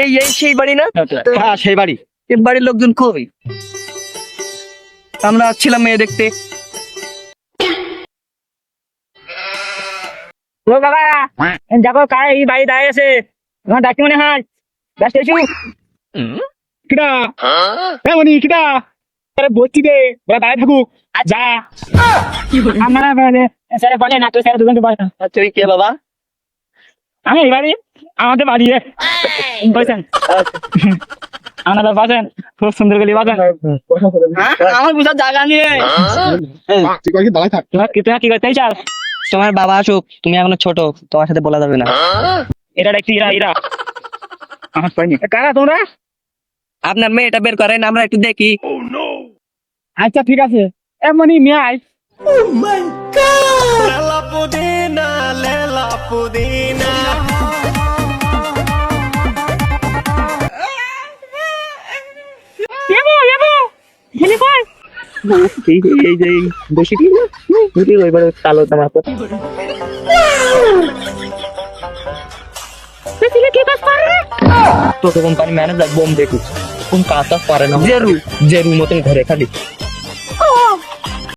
এই এই সেই বাড়ি না? হ্যাঁ সেই বাড়ি। এই বাড়ির লোকজন কই? আমরা আসছিলাম মেয়ে দেখতে। ও বাবা দেখো কার এই বাড়ি দাঁড়িয়ে আছে, তোমার ডাকি মনে হয় ব্যস্ত আছো? কিটা এমনি কিটা আরে বলছি দে ওরা দাঁড়িয়ে থাকুক যা আমরা স্যার বলে না তো স্যার দুজনকে বলে না। তুই কে বাবা? আমি এই বাড়ি আমাদের বাড়ি বলছেন আপনারা বাজেন খুব সুন্দর করে বাজেন। আমার বুঝার জায়গা নিয়ে তোমার কি করতে চাও? তোমার বাবা আসুক, তুমি এখনো ছোট, তোমার সাথে বলা যাবে না। এটা দেখছি এরা এরা আমার পাইনি কারা তোমরা? আপনার মেয়েটা বের করেন, আমরা একটু দেখি। আচ্ছা ঠিক আছে এমনি নিয়ে আয়। এই যে বসে কি ওইবারে কালো জামা পরে। টোটো কোম্পানি ম্যানেজার বোম দেখুক কোন কাজ পারে না, জেরু জেরু মতন ঘরে খালি